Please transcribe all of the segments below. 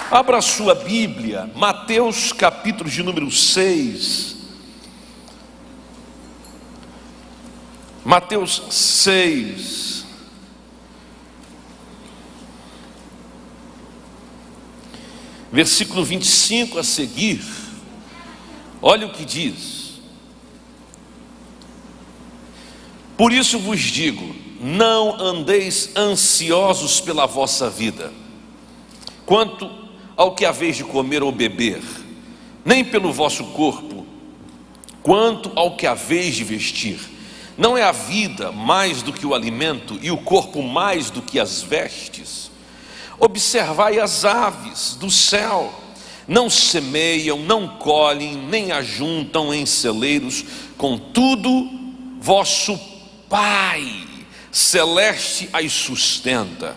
Abra a sua Bíblia, Mateus capítulo de número 6. Mateus 6. Versículo 25 a seguir. Olha o que diz: por isso vos digo, não andeis ansiosos pela vossa vida, quanto ao que haveis de comer ou beber, nem pelo vosso corpo, quanto ao que haveis de vestir. Não é a vida mais do que o alimento, e o corpo mais do que as vestes? Observai as aves do céu, não semeiam, não colhem, nem ajuntam em celeiros, contudo vosso Pai celeste as sustenta.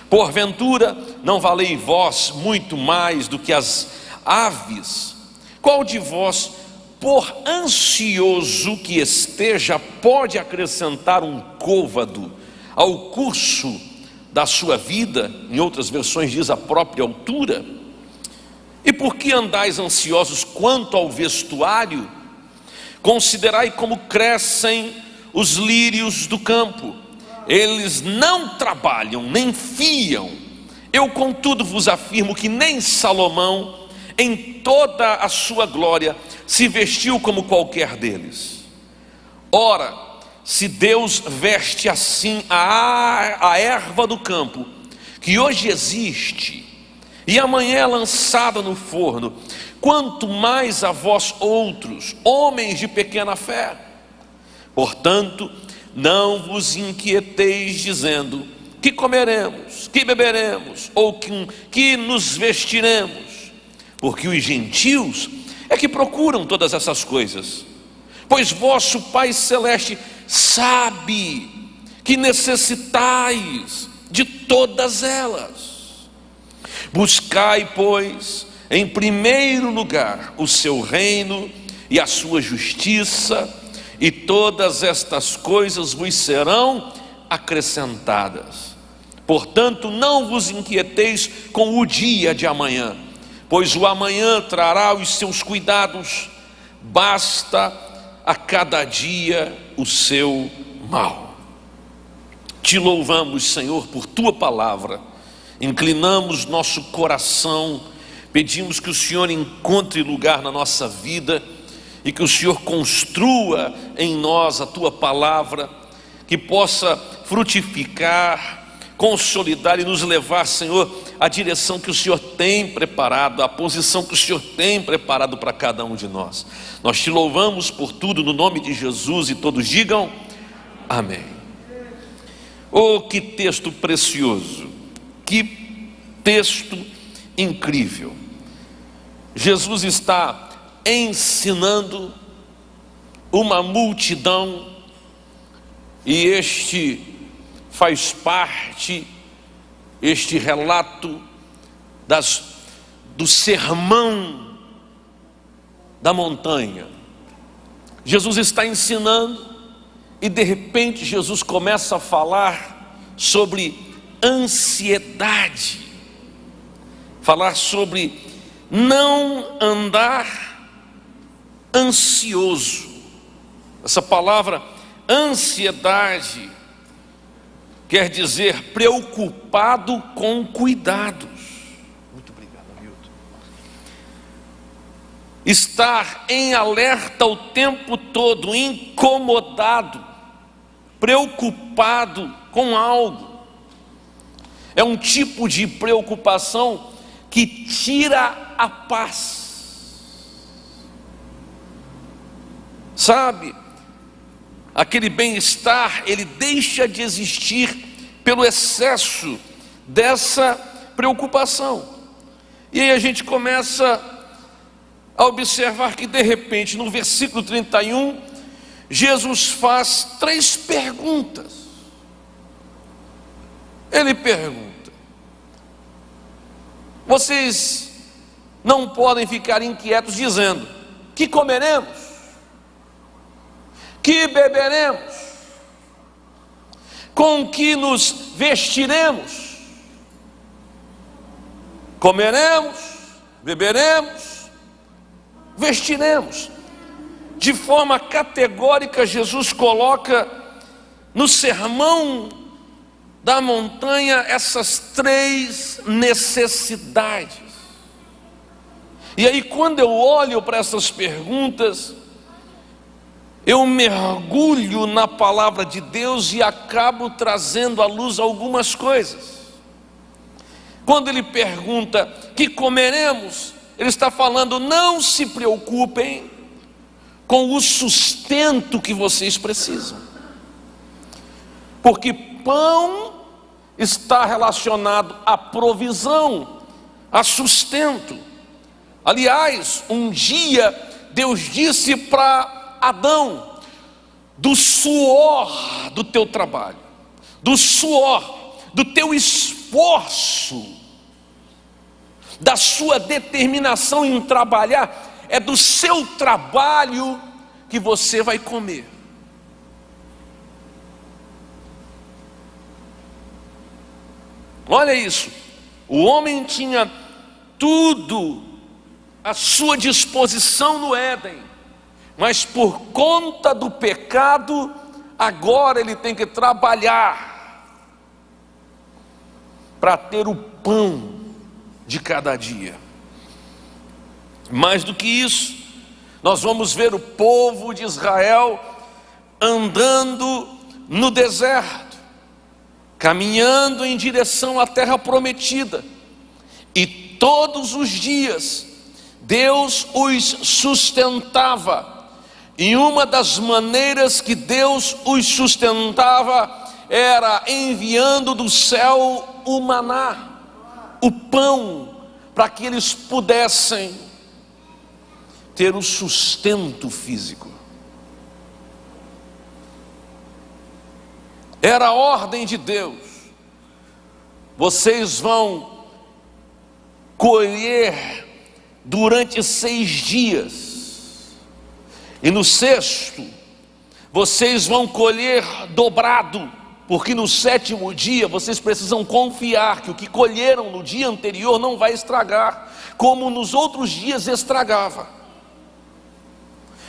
Porventura não valei vós muito mais do que as aves? Qual de vós, por ansioso que esteja, pode acrescentar um côvado ao curso da sua vida? Em outras versões diz a própria altura. E por que andais ansiosos quanto ao vestuário? Considerai como crescem os lírios do campo, eles não trabalham, nem fiam. Eu contudo vos afirmo que nem Salomão, em toda a sua glória, se vestiu como qualquer deles. Ora, se Deus veste assim a erva do campo, que hoje existe e amanhã é lançada no forno, quanto mais a vós outros, homens de pequena fé. Portanto, não vos inquieteis dizendo: que comeremos, que beberemos, ou que nos vestiremos? Porque os gentios é que procuram todas essas coisas, pois vosso Pai Celeste sabe que necessitais de todas elas. Buscai, pois, em primeiro lugar o seu reino e a sua justiça, e todas estas coisas vos serão acrescentadas. Portanto, não vos inquieteis com o dia de amanhã, pois o amanhã trará os seus cuidados. Basta a cada dia o seu mal. Te louvamos, Senhor, por tua palavra. Inclinamos nosso coração, pedimos que o Senhor encontre lugar na nossa vida e que o Senhor construa em nós a tua palavra, que possa frutificar, consolidar e nos levar, Senhor, à direção que o Senhor tem preparado, à posição que o Senhor tem preparado para cada um de nós. Nós te louvamos por tudo no nome de Jesus, e todos digam amém. Oh, que texto precioso, que texto incrível. Jesus está ensinando uma multidão, e este faz parte, este relato do sermão da montanha. Jesus está ensinando, e de repente Jesus começa a falar sobre ansiedade, falar sobre não andar ansioso. Essa palavra ansiedade quer dizer preocupado com cuidados. Muito obrigado, Milton. Estar em alerta o tempo todo, incomodado, preocupado com algo. É um tipo de preocupação que tira a paz. Sabe, aquele bem-estar, ele deixa de existir pelo excesso dessa preocupação. E aí a gente começa a observar que de repente no versículo 31, Jesus faz 3 perguntas. Ele pergunta: vocês não podem ficar inquietos dizendo: que comeremos? Que beberemos? Com que nos vestiremos? comeremos, beberemos, vestiremos. De forma categórica, Jesus coloca no sermão da montanha essas três necessidades. E aí, quando eu olho para essas perguntas, eu mergulho na palavra de Deus e acabo trazendo à luz algumas coisas. Quando ele pergunta que comeremos, ele está falando: não se preocupem com o sustento que vocês precisam, porque pão está relacionado à provisão, a sustento. Aliás, um dia Deus disse para Adão: do suor do teu trabalho, do suor do teu esforço, da sua determinação em trabalhar, é do seu trabalho que você vai comer. Olha isso, o homem tinha tudo à sua disposição no Éden, mas por conta do pecado, agora ele tem que trabalhar para ter o pão de cada dia. Mais do que isso, nós vamos ver o povo de Israel andando no deserto, caminhando em direção à terra prometida, e todos os dias Deus os sustentava. E uma das maneiras que Deus os sustentava era enviando do céu o maná, o pão, para que eles pudessem ter o sustento físico. Era a ordem de Deus: vocês vão colher durante 6 dias, e no sexto vocês vão colher dobrado, porque no 7º dia vocês precisam confiar que o que colheram no dia anterior não vai estragar, como nos outros dias estragava.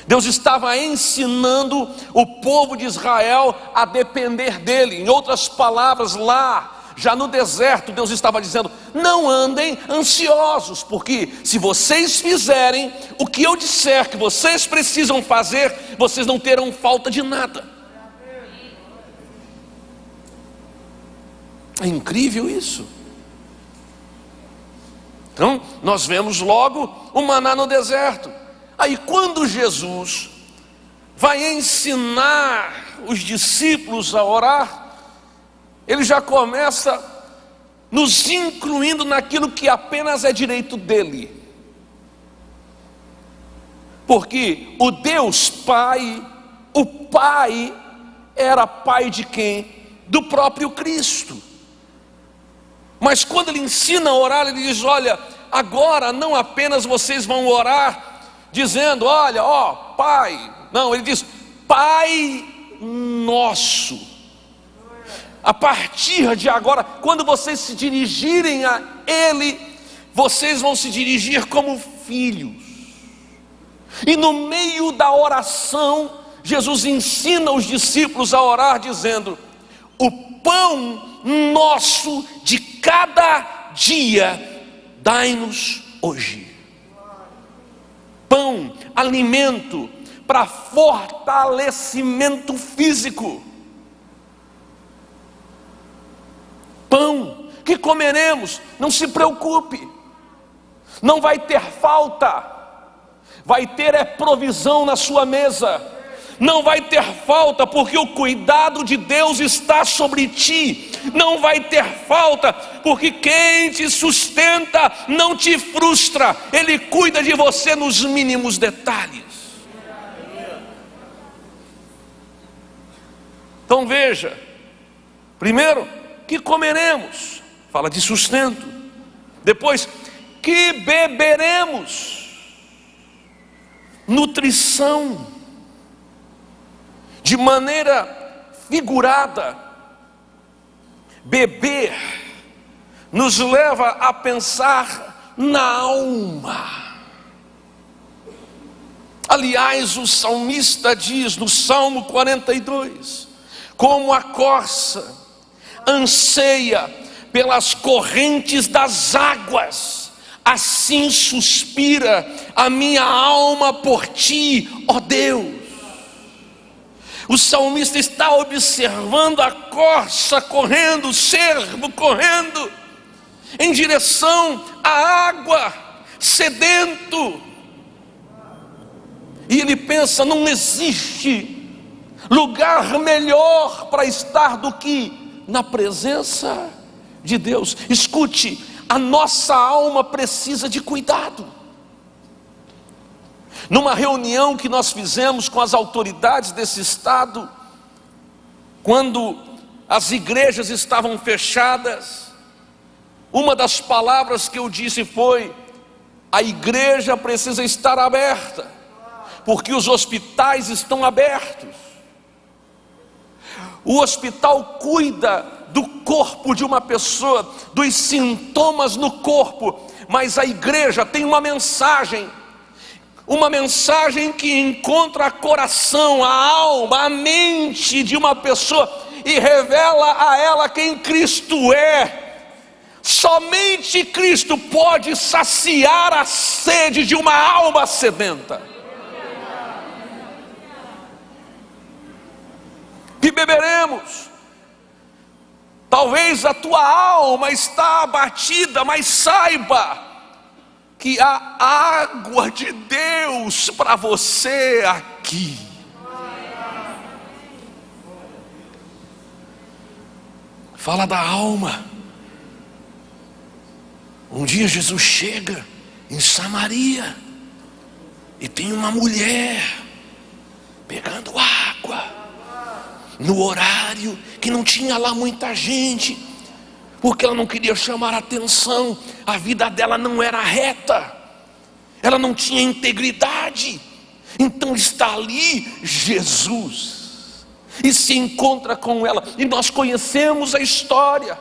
Deus estava ensinando o povo de Israel a depender dele. Em outras palavras, lá já no deserto, Deus estava dizendo: não andem ansiosos, porque se vocês fizerem o que eu disser que vocês precisam fazer, vocês não terão falta de nada. É incrível isso. Então, nós vemos logo o maná no deserto. Aí, quando Jesus vai ensinar os discípulos a orar, ele já começa nos incluindo naquilo que apenas é direito dele. Porque o Deus Pai, o Pai era pai de quem? Do próprio Cristo. Mas quando ele ensina a orar, ele diz: olha, agora não apenas vocês vão orar dizendo, olha, ó, Pai. Não, ele diz: Pai nosso. A partir de agora, quando vocês se dirigirem a Ele, vocês vão se dirigir como filhos. E no meio da oração, Jesus ensina os discípulos a orar dizendo: o pão nosso de cada dia dai-nos hoje. Pão, alimento para fortalecimento físico. Pão que comeremos, não se preocupe, não vai ter falta, vai ter provisão na sua mesa, não vai ter falta, porque o cuidado de Deus está sobre ti, não vai ter falta, porque quem te sustenta não te frustra, Ele cuida de você nos mínimos detalhes. Então veja, primeiro, que comeremos, fala de sustento. Depois, que beberemos, nutrição. De maneira figurada, beber nos leva a pensar na alma. Aliás, o salmista diz no Salmo 42: como a corça anseia pelas correntes das águas, assim suspira a minha alma por ti, ó Deus. O salmista está observando a corça correndo, o cervo correndo em direção à água, sedento. E ele pensa: não existe lugar melhor para estar do que na presença de Deus. Escute, a nossa alma precisa de cuidado. Numa reunião que nós fizemos com as autoridades desse estado, quando as igrejas estavam fechadas, uma das palavras que eu disse foi: a igreja precisa estar aberta, porque os hospitais estão abertos. O hospital cuida do corpo de uma pessoa, dos sintomas no corpo, mas a igreja tem uma mensagem que encontra o coração, a alma, a mente de uma pessoa e revela a ela quem Cristo é. Somente Cristo pode saciar a sede de uma alma sedenta. Que beberemos? Talvez a tua alma está abatida, mas saiba que há água de Deus para você aqui. Fala da alma. Um dia Jesus chega em Samaria e tem uma mulher pegando água no horário que não tinha lá muita gente, porque ela não queria chamar a atenção. A vida dela não era reta, ela não tinha integridade. Então está ali Jesus e se encontra com ela, e nós conhecemos a história.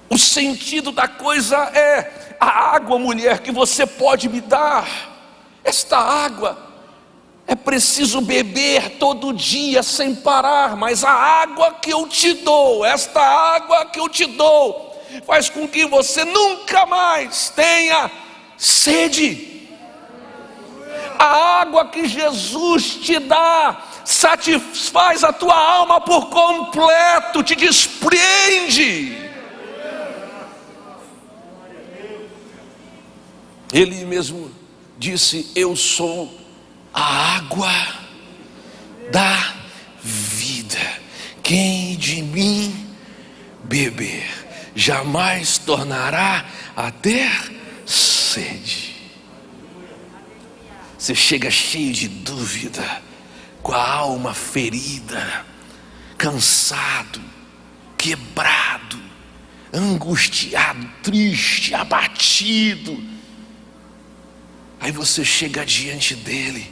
O sentido da coisa é: a água, mulher, que você pode me dar, esta água é preciso beber todo dia sem parar, mas a água que eu te dou, esta água que eu te dou, faz com que você nunca mais tenha sede. A água que Jesus te dá satisfaz a tua alma por completo, te desprende. Ele mesmo disse: eu sou a água da vida. Quem de mim beber jamais tornará a ter sede. Você chega cheio de dúvida, com a alma ferida, cansado, quebrado, angustiado, triste, abatido. Aí você chega diante dele,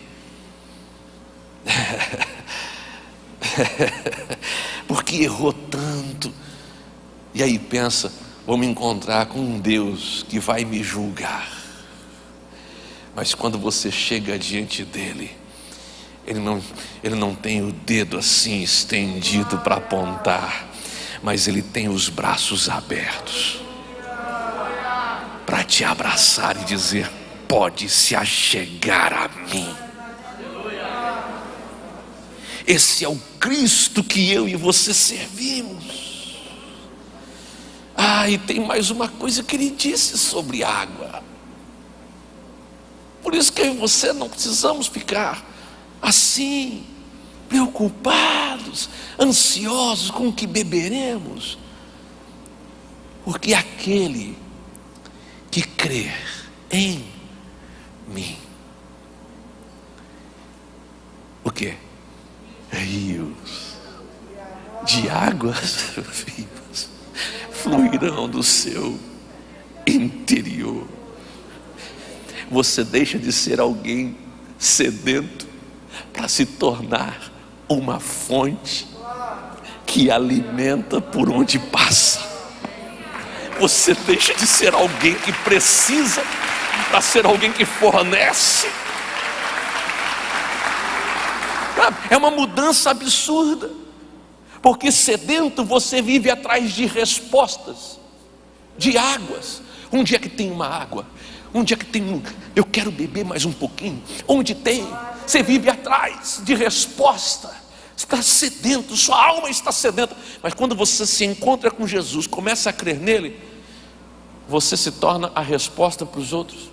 porque errou tanto, e aí pensa: vou me encontrar com um Deus que vai me julgar. Mas quando você chega diante dele, ele não tem o dedo assim estendido para apontar, mas ele tem os braços abertos para te abraçar e dizer: pode se achegar a mim. Esse é o Cristo que eu e você servimos. E tem mais uma coisa que ele disse sobre água. Por isso que eu e você não precisamos ficar assim, preocupados, ansiosos com o que beberemos, porque aquele que crer em mim, o quê? Rios de águas vivas fluirão do seu interior. Você deixa de ser alguém sedento para se tornar uma fonte que alimenta por onde passa. Você deixa de ser alguém que precisa para ser alguém que fornece. É uma mudança absurda, porque sedento você vive atrás de respostas, de águas. Onde é que tem uma água? Onde é que tem eu quero beber mais um pouquinho? Onde tem? Você vive atrás de resposta. Está sedento, sua alma está sedenta. Mas quando você se encontra com Jesus, começa a crer nele, você se torna a resposta para os outros.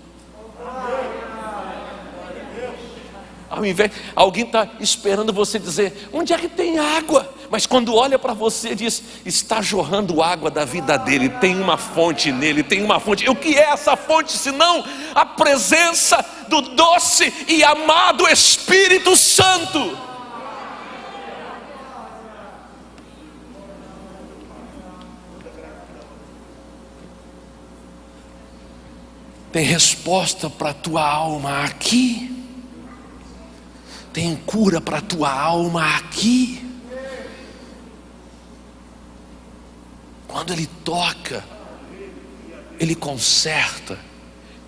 Ao invés, alguém está esperando você dizer, onde é que tem água? Mas quando olha para você diz, está jorrando água da vida dele, tem uma fonte nele, tem uma fonte. E o que é essa fonte senão a presença do doce e amado Espírito Santo? Tem resposta para a tua alma aqui. Tem cura para a tua alma aqui. Quando Ele toca, Ele conserta,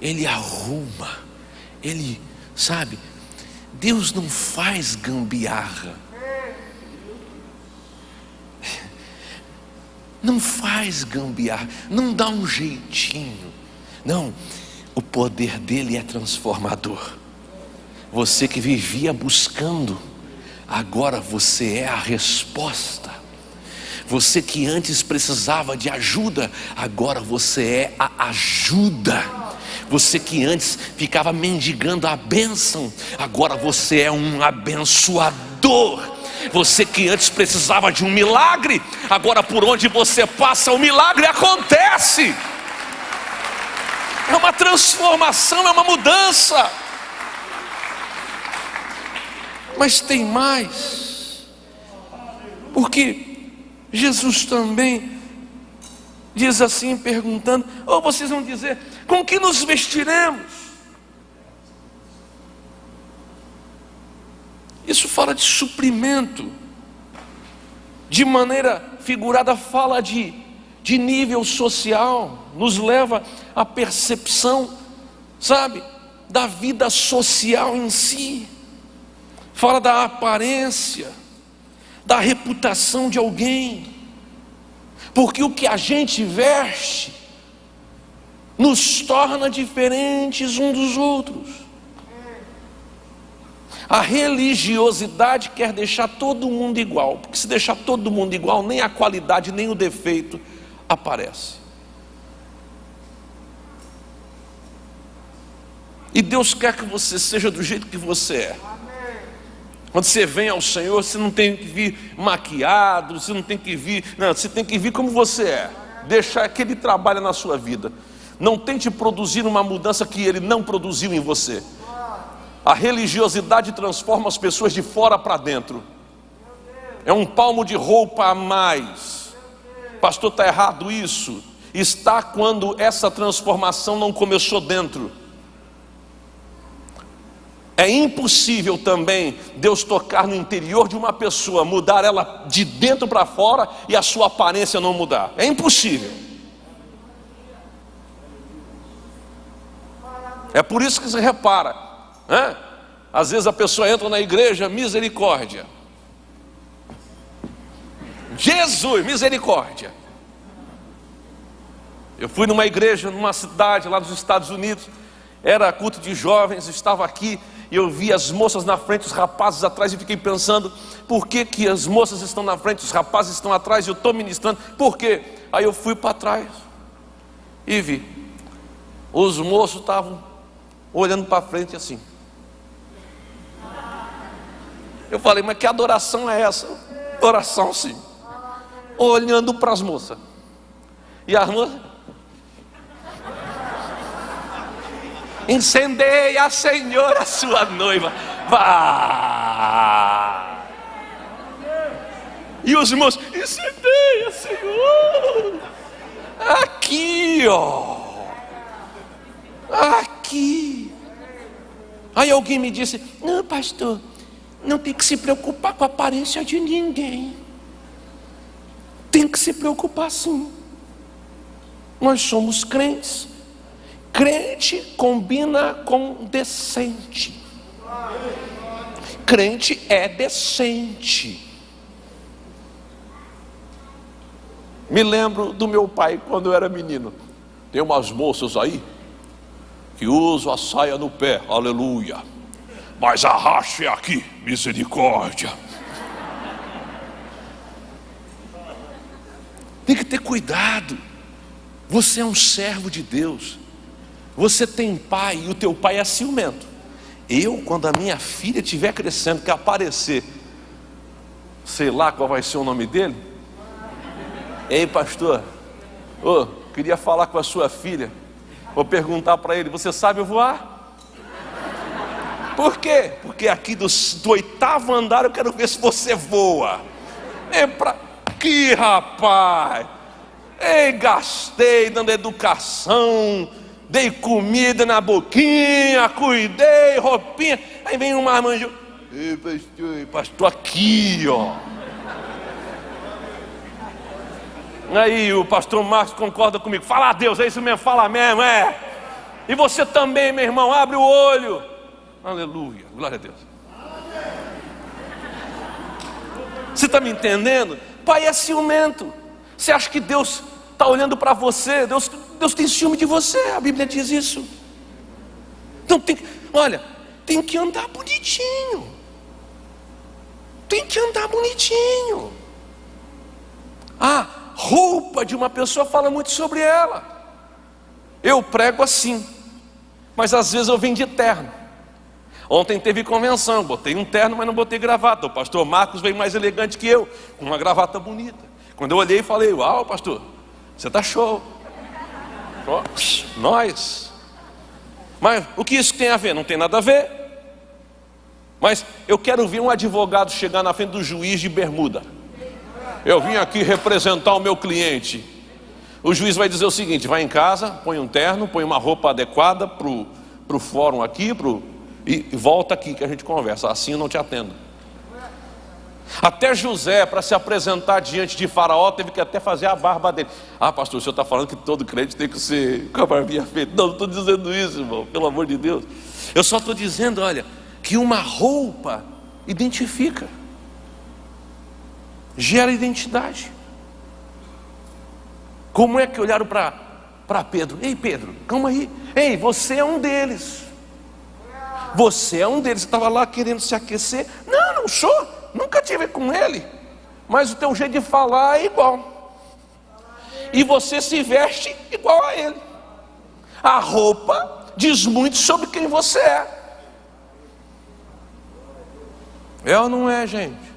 Ele arruma, Ele, sabe, Deus não faz gambiarra. Não faz gambiarra, não dá um jeitinho. Não, o poder dele é transformador. Você que vivia buscando, agora você é a resposta. Você que antes precisava de ajuda, agora você é a ajuda. Você que antes ficava mendigando a bênção, agora você é um abençoador. Você que antes precisava de um milagre, agora por onde você passa o milagre acontece. É uma transformação, é uma mudança. Mas tem mais, porque Jesus também diz assim, perguntando, ou vocês vão dizer, com que nos vestiremos? Isso fala de suprimento, de maneira figurada fala de nível social, nos leva à percepção, sabe, da vida social em si. Fala da aparência, da reputação de alguém, porque o que a gente veste nos torna diferentes uns dos outros. A religiosidade quer deixar todo mundo igual, porque se deixar todo mundo igual, nem a qualidade nem o defeito aparece. E Deus quer que você seja do jeito que você é. Quando você vem ao Senhor, você não tem que vir maquiado, você não tem que vir, não, você tem que vir como você é. Deixar que Ele trabalhe na sua vida. Não tente produzir uma mudança que Ele não produziu em você. A religiosidade transforma as pessoas de fora para dentro. É um palmo de roupa a mais. Pastor, está errado isso. Está quando essa transformação não começou dentro. É impossível também Deus tocar no interior de uma pessoa, mudar ela de dentro para fora e a sua aparência não mudar. É impossível. É por isso que você repara, né? Às vezes a pessoa entra na igreja, misericórdia. Jesus, misericórdia. Eu fui numa igreja, numa cidade lá nos Estados Unidos, era culto de jovens, estava aqui, e eu vi as moças na frente, os rapazes atrás, e fiquei pensando, por que as moças estão na frente, os rapazes estão atrás, e eu estou ministrando, por quê? Aí eu fui para trás, e vi, os moços estavam olhando para frente assim. Eu falei, mas que adoração é essa? Adoração sim. Olhando para as moças. E as moças, incendeia, Senhor, a sua noiva. Vá. E os irmãos, incendeia, Senhor. Aqui, ó. Aqui. Aí alguém me disse, não, pastor, não tem que se preocupar com a aparência de ninguém. Tem que se preocupar sim. Nós somos crentes. Crente combina com decente. Crente é decente. Me lembro do meu pai quando eu era menino. Tem umas moças aí que usam a saia no pé, aleluia, mas a racha é aqui, misericórdia. Tem que ter cuidado. Você é um servo de Deus. Você tem pai e o teu pai é ciumento. Eu, quando a minha filha estiver crescendo, que aparecer, sei lá qual vai ser o nome dele. Ei, pastor, queria falar com a sua filha. Vou perguntar para ele: você sabe voar? Por quê? Porque aqui do 8º andar eu quero ver se você voa. É para aqui, rapaz. Ei, gastei dando educação, dei comida na boquinha, cuidei, roupinha. Aí vem um marmanjo. Ei, pastor, aqui, ó. Aí o pastor Marcos concorda comigo. Fala a Deus, é isso mesmo, fala mesmo, é. E você também, meu irmão, abre o olho. Aleluia, glória a Deus. Você está me entendendo? Pai é ciumento. Você acha que Deus está olhando para você? Deus tem ciúme de você, a Bíblia diz isso. Então tem que andar bonitinho. Tem que andar bonitinho. Roupa de uma pessoa fala muito sobre ela. Eu prego assim, mas às vezes eu venho de terno. Ontem teve convenção, botei um terno, mas não botei gravata. O pastor Marcos veio mais elegante que eu, com uma gravata bonita. Quando eu olhei e falei: uau, pastor, você está show. Nós. Mas o que isso tem a ver? Não tem nada a ver. Mas eu quero ver um advogado chegar na frente do juiz de bermuda. Eu vim aqui representar o meu cliente. O juiz vai dizer o seguinte: vai em casa, põe um terno, põe uma roupa adequada para o fórum aqui, e volta aqui que a gente conversa. Assim eu não te atendo. Até José, para se apresentar diante de Faraó, teve que até fazer a barba dele. Pastor, o senhor está falando que todo crente tem que ser com a barbinha feita. Não estou dizendo isso, irmão, pelo amor de Deus. Eu só estou dizendo, olha, que uma roupa identifica, gera identidade. Como é que olharam para Pedro? Ei, Pedro, calma aí. Ei, você é um deles. Você é um deles. Você estava lá querendo se aquecer. Não sou. Nunca tive com ele. Mas o teu jeito de falar é igual. E você se veste igual a ele. A roupa diz muito sobre quem você é. É ou não é, gente?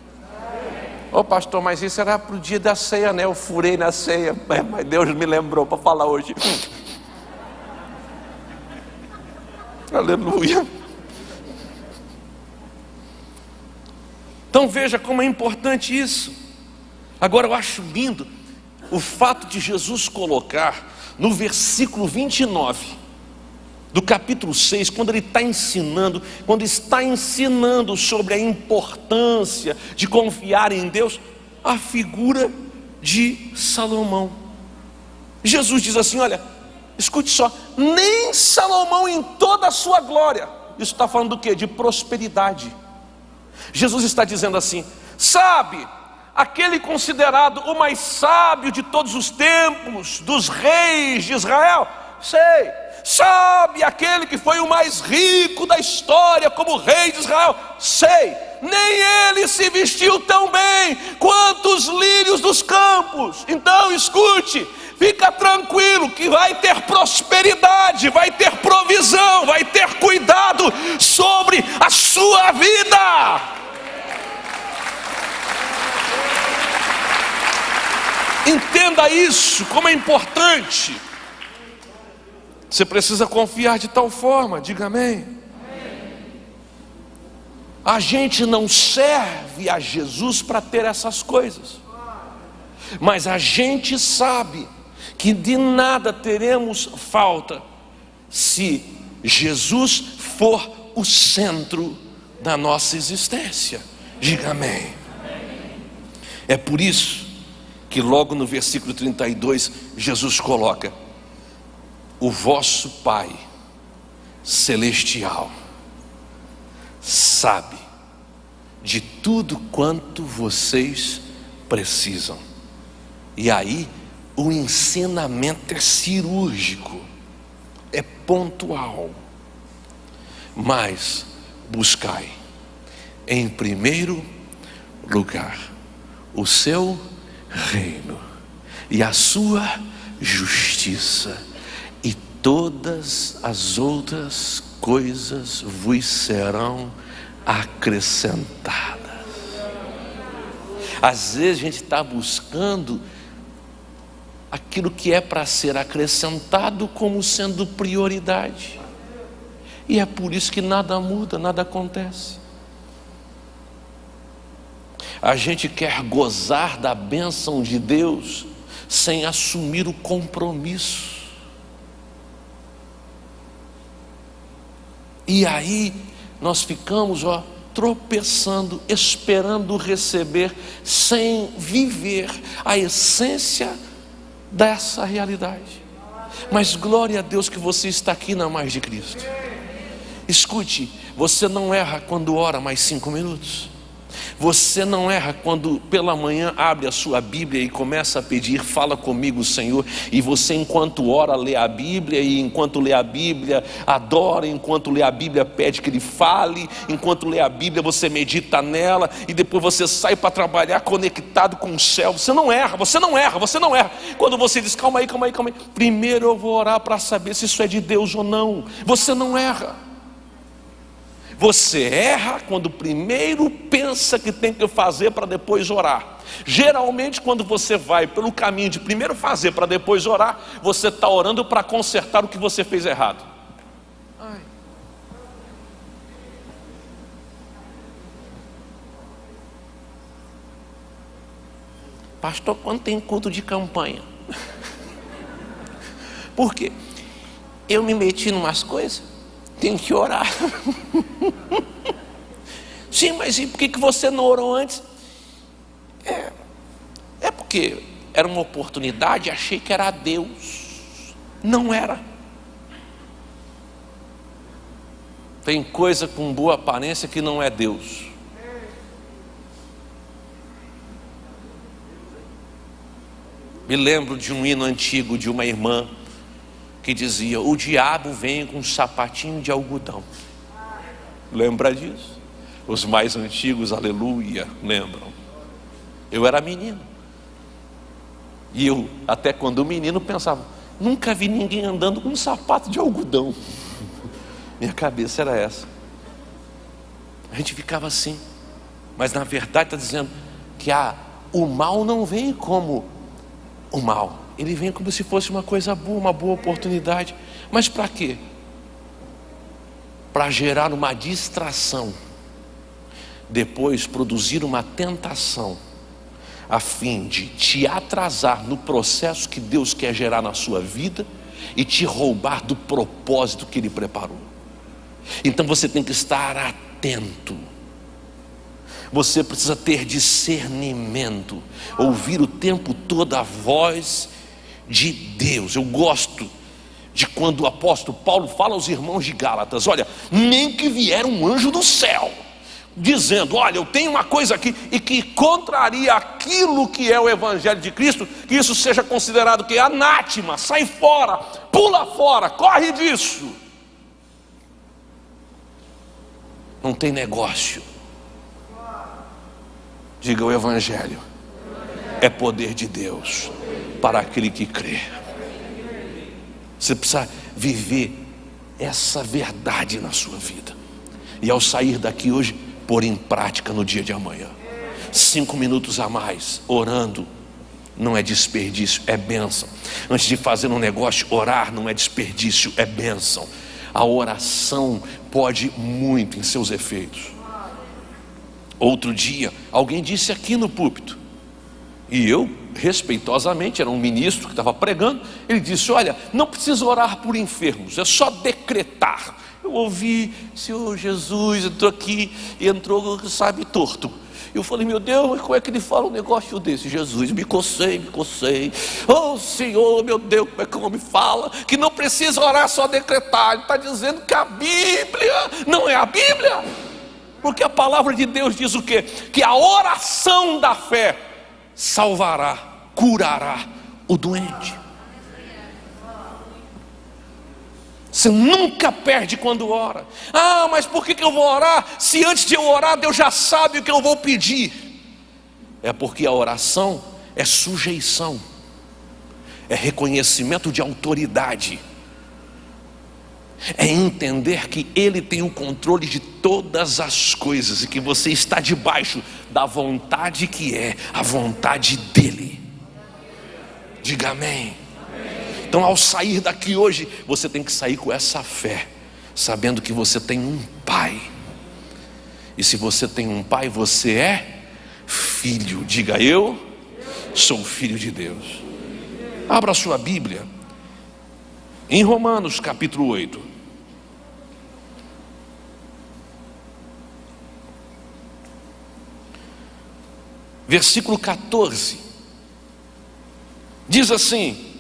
Pastor, mas isso era para o dia da ceia, né? Eu furei na ceia, mas Deus me lembrou para falar hoje. Aleluia. Então veja como é importante isso. Agora eu acho lindo o fato de Jesus colocar no versículo 29 do capítulo 6, quando ele está ensinando, sobre a importância de confiar em Deus, a figura de Salomão. Jesus diz assim: olha, escute só, nem Salomão em toda a sua glória, isso está falando do quê? De prosperidade. Jesus está dizendo assim: sabe, aquele considerado o mais sábio de todos os tempos, dos reis de Israel, sei. Sabe, aquele que foi o mais rico da história como rei de Israel, sei, nem ele se vestiu tão bem quanto os lírios dos campos. Então escute, fica tranquilo que vai ter prosperidade, vai ter provisão, vai ter cuidado sobre a sua vida. Entenda isso, como é importante. Você precisa confiar de tal forma, diga amém. A gente não serve a Jesus para ter essas coisas, mas a gente sabe que de nada teremos falta se Jesus for o centro da nossa existência, diga amém. É por isso que logo no versículo 32 Jesus coloca: o vosso Pai celestial sabe de tudo quanto vocês precisam. E aí o ensinamento é cirúrgico, é pontual. Mas buscai em primeiro lugar o seu reino e a sua justiça, e todas as outras coisas vos serão acrescentadas. Às vezes a gente está buscando aquilo que é para ser acrescentado como sendo prioridade, e é por isso que nada muda, nada acontece. A gente quer gozar da bênção de Deus sem assumir o compromisso. E aí nós ficamos tropeçando, esperando receber, sem viver a essência dessa realidade. Mas glória a Deus que você está aqui na Mais de Cristo. Escute, você não erra quando ora mais 5 minutos. Você não erra quando pela manhã abre a sua Bíblia e começa a pedir: fala comigo, Senhor. E você, enquanto ora, lê a Bíblia, e enquanto lê a Bíblia, adora. Enquanto lê a Bíblia, pede que Ele fale. Enquanto lê a Bíblia, você medita nela, e depois você sai para trabalhar conectado com o céu. Você não erra, você não erra, você não erra. Quando você diz: calma aí, calma aí, calma aí, primeiro eu vou orar para saber se isso é de Deus ou não. Você não erra. Você erra quando primeiro pensa que tem que fazer para depois orar. Geralmente, quando você vai pelo caminho de primeiro fazer para depois orar, você está orando para consertar o que você fez errado. Pastor, quando tem culto de campanha? Por quê? Eu me meti em umas coisas, tenho que orar. Sim, mas e por que você não orou antes? É porque era uma oportunidade, achei que era Deus. Não era. Tem coisa com boa aparência que não é Deus. Me lembro de um hino antigo de uma irmã que dizia: o diabo vem com um sapatinho de algodão. Lembra disso? Os mais antigos, aleluia, lembram. Eu era menino, e eu, até quando menino, pensava: nunca vi ninguém andando com um sapato de algodão. Minha cabeça era essa. A gente ficava assim. Mas na verdade está dizendo que o mal não vem como o mal, ele vem como se fosse uma coisa boa, uma boa oportunidade. Mas para quê? Para gerar uma distração, depois produzir uma tentação, a fim de te atrasar no processo que Deus quer gerar na sua vida e te roubar do propósito que Ele preparou. Então você tem que estar atento. Você precisa ter discernimento, ouvir o tempo todo a voz de Deus. Eu gosto de quando o apóstolo Paulo fala aos irmãos de Gálatas: olha, nem que vier um anjo do céu dizendo: olha, eu tenho uma coisa aqui, e que contraria aquilo que é o evangelho de Cristo, que isso seja considerado que é anátema, sai fora, pula fora, corre disso. Não tem negócio. Diga: o evangelho é poder de Deus para aquele que crê. Você precisa viver essa verdade na sua vida, e ao sair daqui hoje, pôr em prática no dia de amanhã. 5 minutos a mais orando não é desperdício, é bênção. Antes de fazer um negócio, orar não é desperdício, é bênção. A oração pode muito em seus efeitos. Outro dia, alguém disse aqui no púlpito, e eu, respeitosamente, era um ministro que estava pregando, ele disse: olha, não precisa orar por enfermos, é só decretar. Eu ouvi: Senhor Jesus entrou aqui e entrou, sabe, torto. Eu falei, meu Deus, como é que ele fala um negócio desse? Jesus, me cocei. Oh Senhor, meu Deus, como é que o homem fala? Que não precisa orar, só decretar. Ele está dizendo que a Bíblia não é a Bíblia. Porque a palavra de Deus diz o quê? Que a oração da fé salvará, curará o doente. Você nunca perde quando ora. Ah, mas por que eu vou orar? Se antes de eu orar Deus já sabe o que eu vou pedir. É porque a oração é sujeição, é reconhecimento de autoridade, é entender que Ele tem o controle de todas as coisas e que você está debaixo da vontade que é a vontade dEle. Diga amém. Então, ao sair daqui hoje, você tem que sair com essa fé, sabendo que você tem um Pai. E se você tem um Pai, você é filho. Diga, eu sou filho de Deus. Abra a sua Bíblia em Romanos capítulo 8. Versículo 14. Diz assim: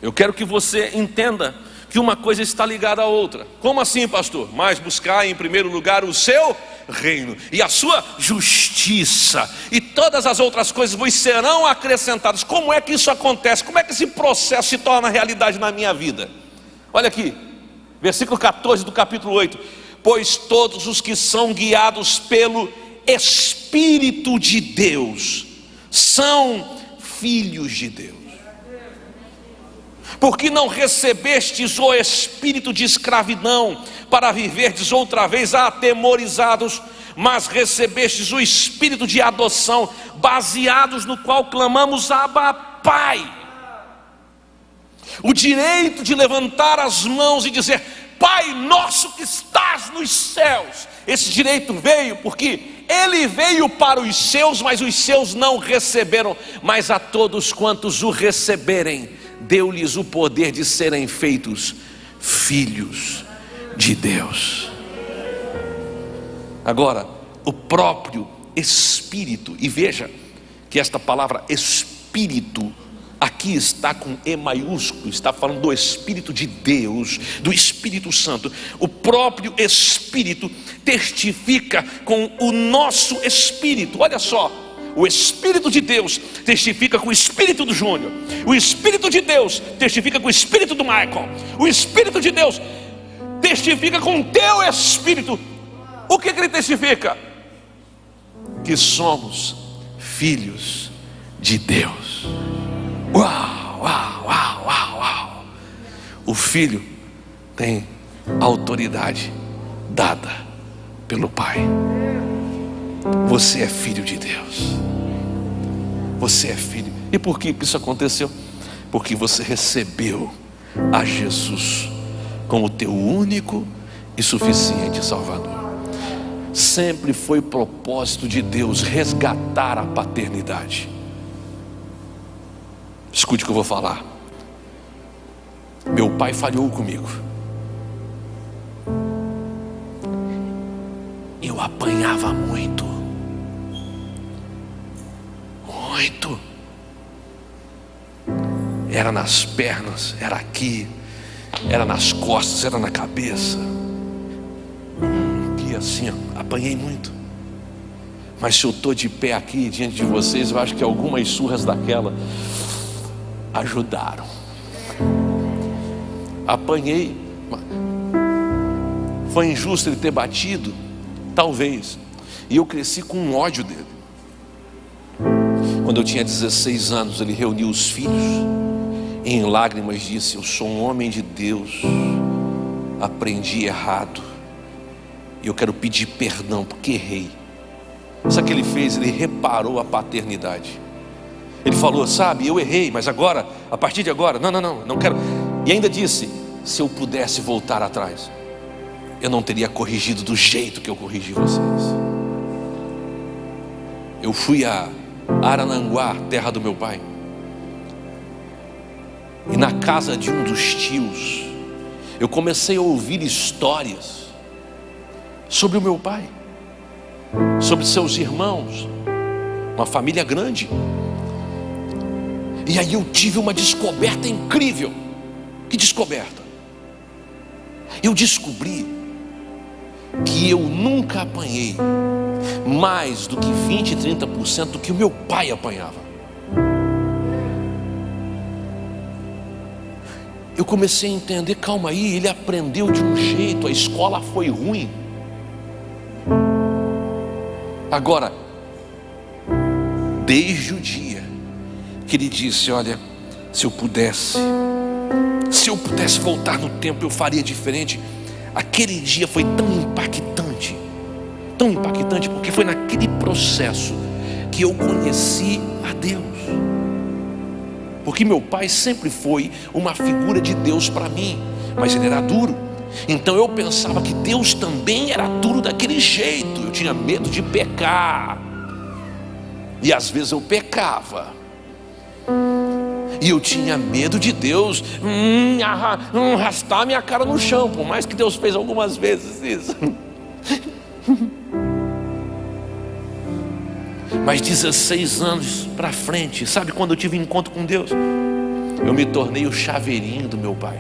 eu quero que você entenda que uma coisa está ligada à outra. Como assim, pastor? Mas buscar em primeiro lugar o seu reino e a sua justiça, e todas as outras coisas vos serão acrescentadas. Como é que isso acontece? Como é que esse processo se torna realidade na minha vida? Olha aqui, versículo 14 do capítulo 8. Pois todos os que são guiados pelo Espírito de Deus são filhos de Deus. Porque não recebestes o espírito de escravidão para viverdes outra vez atemorizados, mas recebestes o espírito de adoção, baseados no qual clamamos Abba, Pai. O direito de levantar as mãos e dizer: Pai nosso que estás nos céus. Esse direito veio porque Ele veio para os seus, mas os seus não receberam. Mas a todos quantos o receberem, deu-lhes o poder de serem feitos filhos de Deus. Agora, o próprio Espírito, e veja que esta palavra Espírito aqui está com E maiúsculo, está falando do Espírito de Deus, do Espírito Santo. O próprio Espírito testifica com o nosso espírito. Olha só, o Espírito de Deus testifica com o Espírito do Júnior, o Espírito de Deus testifica com o Espírito do Michael, o Espírito de Deus testifica com o teu Espírito. O que ele testifica? Que somos filhos de Deus. Uau, uau, uau, uau, uau. O Filho tem autoridade dada pelo Pai. Você é filho de Deus. Você é filho. E por que isso aconteceu? Porque você recebeu a Jesus como teu único e suficiente Salvador. Sempre foi propósito de Deus resgatar a paternidade. Escute o que eu vou falar. Meu pai falhou comigo. Eu apanhava muito. Muito. Era nas pernas, era aqui, era nas costas, era na cabeça. Aqui assim, ó, apanhei muito. Mas se eu estou de pé aqui diante de vocês, eu acho que algumas surras daquela ajudaram. Apanhei. Foi injusto ele ter batido? Talvez. E eu cresci com um ódio dele. Quando eu tinha 16 anos, ele reuniu os filhos e em lágrimas disse: eu sou um homem de Deus, aprendi errado e eu quero pedir perdão porque errei. Sabe o que ele fez? Ele reparou a paternidade. Ele falou: sabe, eu errei, mas agora, a partir de agora, não quero. E ainda disse: se eu pudesse voltar atrás, eu não teria corrigido do jeito que eu corrigi vocês. Eu fui a Arananguá, terra do meu pai, e na casa de um dos tios, eu comecei a ouvir histórias sobre o meu pai. sobre seus irmãos, uma família grande. E aí eu tive uma descoberta incrível. Que descoberta? Eu descobri que eu nunca apanhei mais do que 20, 30% do que o meu pai apanhava. Eu comecei a entender, calma aí, ele aprendeu de um jeito, a escola foi ruim. Agora, desde o dia que ele disse, olha, se eu pudesse voltar no tempo, eu faria diferente. Aquele dia foi tão impactante, porque foi naquele processo que eu conheci a Deus. Porque meu pai sempre foi uma figura de Deus para mim, mas ele era duro. Então eu pensava que Deus também era duro daquele jeito. Eu tinha medo de pecar, e às vezes eu pecava, e eu tinha medo de Deus arrastar minha cara no chão, por mais que Deus fez algumas vezes isso. Mas 16 anos para frente, sabe quando eu tive encontro com Deus? Eu me tornei o chaveirinho do meu pai.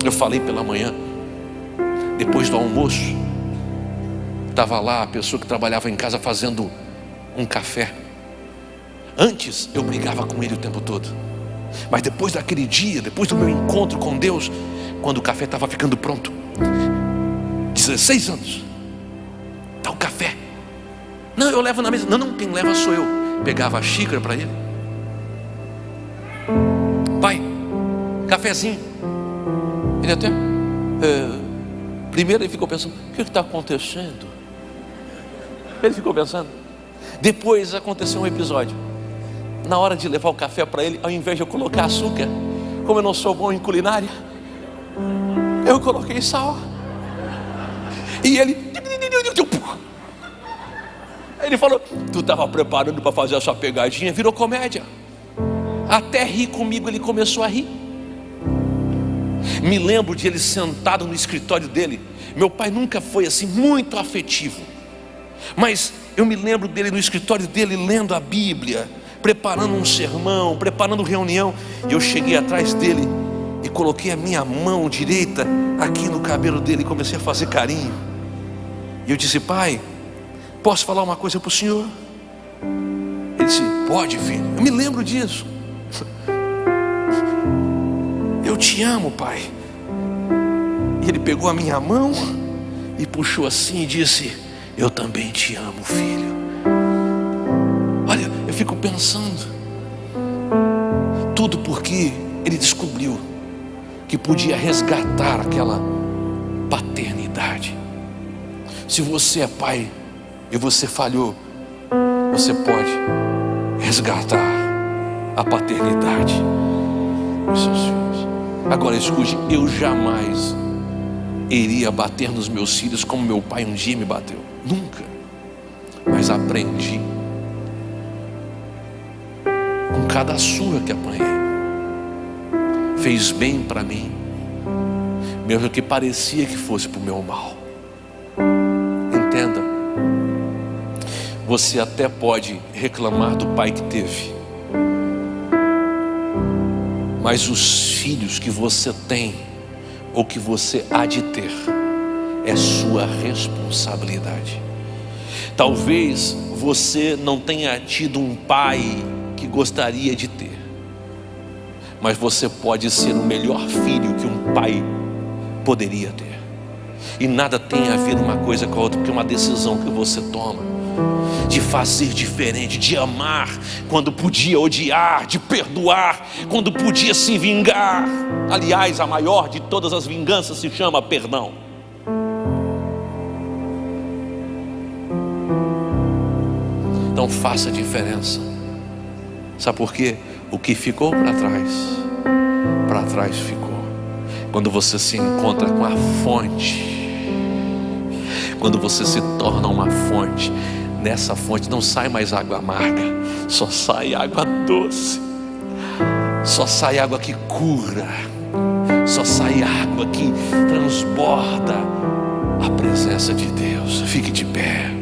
Eu falei pela manhã, depois do almoço, estava lá a pessoa que trabalhava em casa fazendo um café. Antes eu brigava com ele o tempo todo, mas depois daquele dia, depois do meu encontro com Deus, quando o café estava ficando pronto, 16 anos, dá o café. Não, eu levo na mesa. Não, quem leva sou eu. Pegava a xícara para ele. Pai, cafezinho. Ele até primeiro ele ficou pensando, o que está acontecendo? Ele ficou pensando. Depois aconteceu um episódio. Na hora de levar o café para ele, ao invés de eu colocar açúcar, como eu não sou bom em culinária, eu coloquei sal. E ele falou, tu estava preparando para fazer essa pegadinha? Virou comédia. Até rir comigo ele começou a rir. Me lembro de ele sentado no escritório dele. Meu pai nunca foi assim muito afetivo, mas eu me lembro dele no escritório dele lendo a Bíblia, preparando um sermão, preparando reunião. E eu cheguei atrás dele e coloquei a minha mão direita aqui no cabelo dele e comecei a fazer carinho. E eu disse, pai, posso falar uma coisa para o senhor? Ele disse, pode, filho. Eu me lembro disso. Eu te amo, pai. E ele pegou a minha mão e puxou assim e disse, eu também te amo, filho. Olha, eu fico pensando, tudo porque ele descobriu que podia resgatar aquela paternidade. Se você é pai e você falhou, você pode resgatar a paternidade dos seus filhos. Agora escute, eu jamais iria bater nos meus filhos como meu pai um dia me bateu, nunca. Mas aprendi com cada surra que apanhei. Fez bem para mim, mesmo que parecia que fosse para o meu mal. Entenda, você até pode reclamar do pai que teve, mas os filhos que você tem ou que você há de ter é sua responsabilidade. Talvez você não tenha tido um pai que gostaria de ter, mas você pode ser o melhor filho que um pai poderia ter. E nada tem a ver uma coisa com a outra, porque é uma decisão que você toma de fazer diferente, de amar quando podia odiar, de perdoar quando podia se vingar. Aliás, a maior de todas as vinganças se chama perdão. Então faça a diferença. Sabe por quê? O que ficou para trás ficou. Quando você se encontra com a fonte, quando você se torna uma fonte, nessa fonte não sai mais água amarga, só sai água doce, só sai água que cura, só sai água que transborda a presença de Deus. Fique de pé.